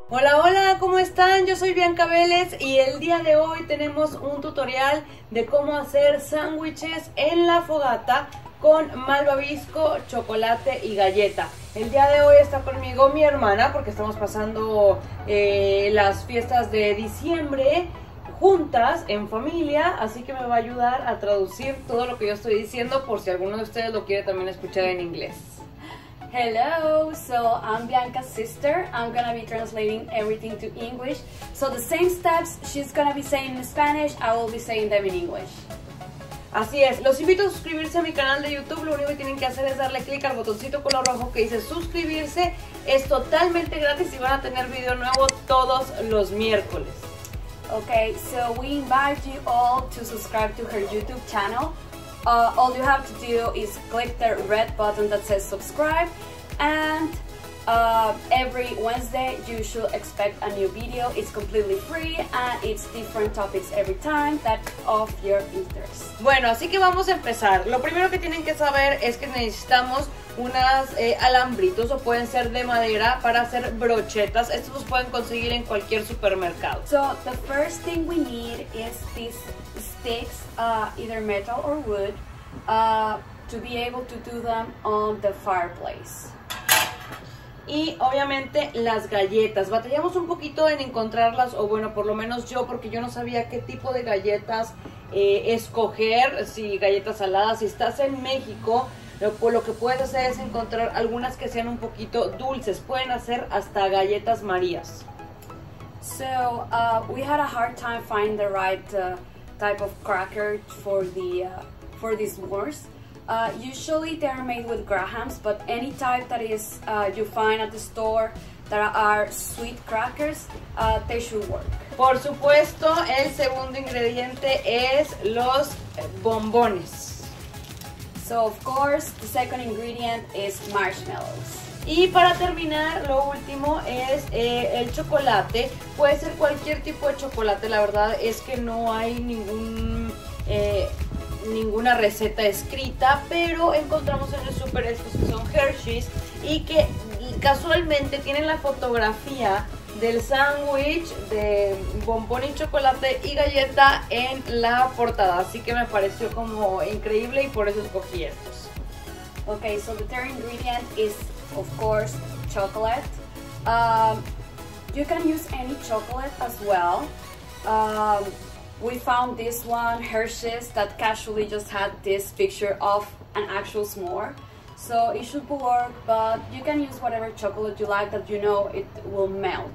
Hola, hola, ¿cómo están? Yo soy Bianca Vélez y el día de hoy tenemos un tutorial de cómo hacer sándwiches en la fogata con malvavisco, chocolate y galleta. El día de hoy está conmigo mi hermana porque estamos pasando las fiestas de diciembre juntas, en familia, así que me va a ayudar a traducir todo lo que yo estoy diciendo por si alguno de ustedes lo quiere también escuchar en inglés. Hello, so I'm Bianca's sister. I'm gonna be translating everything to English. So the same steps she's gonna be saying in Spanish, I will be saying them in English. Así es, los invito a suscribirse a mi canal de YouTube. Lo único que tienen que hacer es darle clic al botoncito color rojo que dice suscribirse. Es totalmente gratis y van a tener video nuevo todos los miércoles. Okay, so we invite you all to subscribe to her YouTube channel. All you have to do is click the red button that says subscribe, and every Wednesday you should expect a new video. It's completely free and it's different topics every time that's of your interest. Bueno, así que vamos a empezar. Lo primero que tienen que saber es que necesitamos unas alambritos, o pueden ser de madera, para hacer brochetas. Estos los pueden conseguir en cualquier supermercado. So the first thing we need is these sticks, either metal or wood, to be able to do them on the fireplace. Y obviamente las galletas. Batallamos un poquito en encontrarlas, o bueno, por lo menos yo, porque yo no sabía qué tipo de galletas escoger, si galletas saladas. Si estás en México, lo que puedes hacer es encontrar algunas que sean un poquito dulces. Pueden hacer hasta galletas Marías. So we had a hard time finding the right type of cracker for these s'mores. Usually they are made with Grahams, but any type that is you find at the store that are sweet crackers, they should work. Por supuesto, el segundo ingrediente es los bombones. So of course, the second ingredient is marshmallows. Y para terminar, lo último es el chocolate. Puede ser cualquier tipo de chocolate. La verdad es que no hay ninguna receta escrita, pero encontramos en el súper estos que son Hershey's y que casualmente tienen la fotografía del sándwich de bombón y chocolate y galleta en la portada, así que me pareció como increíble y por eso escogí estos. Okay, so the third ingredient is of course chocolate. You can use any chocolate as well. We found this one, Hershey's, that casually just had this picture of an actual s'more. So it should work, but you can use whatever chocolate you like that you know it will melt.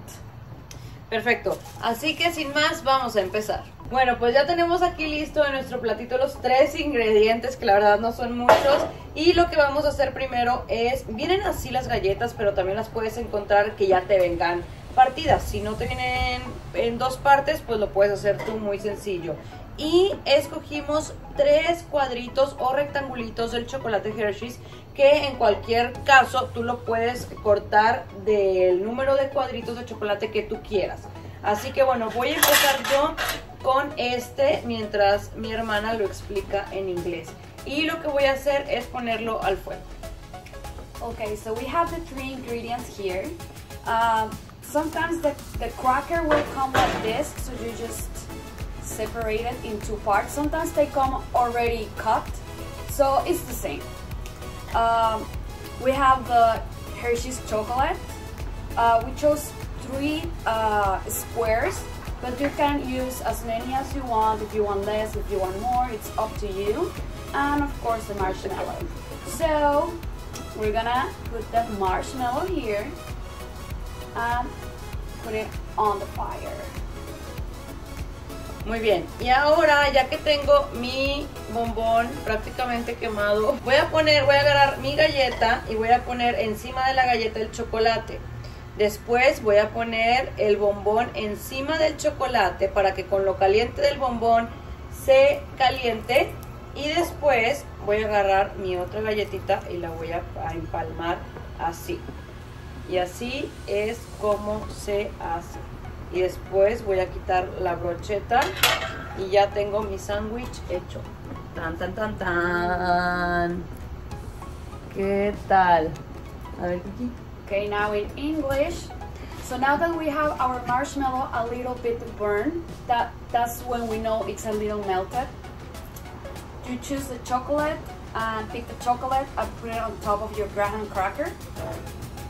Perfecto, así que sin más vamos a empezar. Bueno, pues ya tenemos aquí listo en nuestro platito los 3 ingredientes, que la verdad no son muchos. Y lo que vamos a hacer primero es, vienen así las galletas, pero también las puedes encontrar que ya te vengan partidas. Si no te vienen en 2 partes, pues lo puedes hacer tú muy sencillo. Y escogimos 3 cuadritos o rectangulitos del chocolate Hershey's, que en cualquier caso tú lo puedes cortar del número de cuadritos de chocolate que tú quieras. Así que bueno, voy a empezar yo con este mientras mi hermana lo explica en inglés. Y lo que voy a hacer es ponerlo al fuego. Okay, so we have the 3 ingredients here. Sometimes the cracker will come like this, so you just separate it in 2 parts. Sometimes they come already cut, so it's the same. We have the Hershey's chocolate. We chose 3 squares, but you can use as many as you want. If you want less, if you want more, it's up to you. And of course the marshmallow. So we're gonna put the marshmallow here and put it on the fire. Muy bien, y ahora ya que tengo mi bombón prácticamente quemado, voy a agarrar mi galleta y voy a poner encima de la galleta el chocolate. Después voy a poner el bombón encima del chocolate para que con lo caliente del bombón se caliente. Y después voy a agarrar mi otra galletita y la voy a empalmar así. Y así es como se hace. Y después voy a quitar la brocheta y ya tengo mi sándwich hecho. Tan, tan, tan, tan. ¿Qué tal? A ver, Kiki. Okay, now in English. So now that we have our marshmallow a little bit burned, that's when we know it's a little melted. You choose the chocolate and pick the chocolate and put it on top of your graham cracker.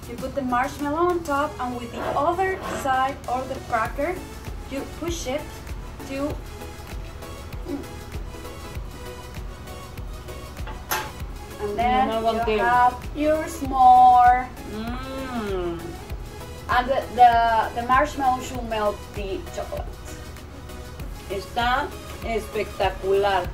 You put the marshmallow on top, and with the other side of the cracker, you push it to and then you have your s'more. And the marshmallow should melt the chocolate. Está espectacular.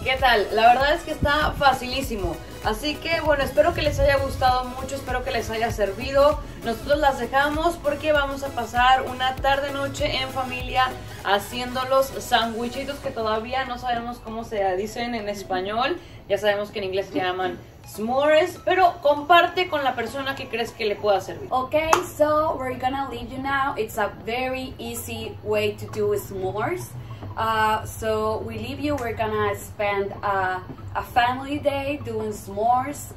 ¿Qué tal? La verdad es que está facilísimo. Así que bueno, espero que les haya gustado mucho, espero que les haya servido. Nosotros las dejamos porque vamos a pasar una tarde-noche en familia haciendo los sandwichitos que todavía no sabemos cómo se dicen en español. Ya sabemos que en inglés se llaman s'mores, pero comparte con la persona que crees que le pueda servir. Okay, so we're gonna leave you now. It's a very easy way to do s'mores. So we leave you. We're gonna spend a family day doing s'mores.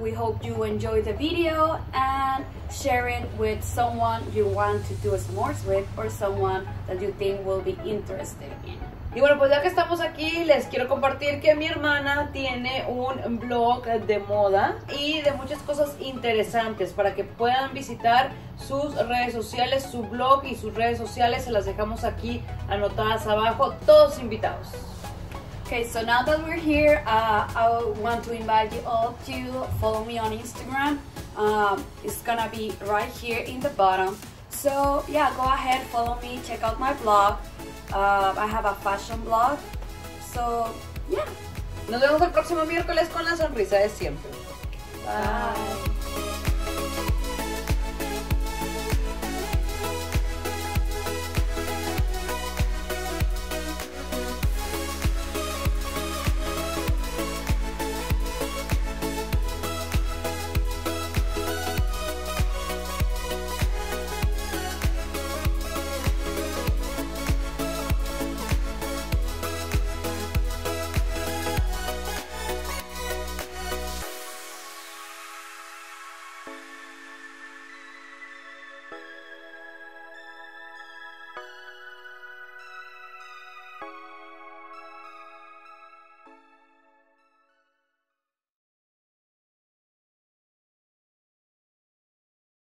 We hope you enjoy the video and share it with someone you want to do s'mores with, or someone that you think will be interested in. Y bueno, pues ya que estamos aquí, les quiero compartir que mi hermana tiene un blog de moda y de muchas cosas interesantes para que puedan visitar sus redes sociales, su blog y sus redes sociales. Se las dejamos aquí anotadas abajo, todos invitados. Okay, so now that we're here, I want to invite you all to follow me on Instagram. It's gonna be right here in the bottom. So yeah, go ahead, follow me, check out my blog. I have a fashion blog. So yeah. Nos vemos el próximo miércoles con la sonrisa de siempre. Bye.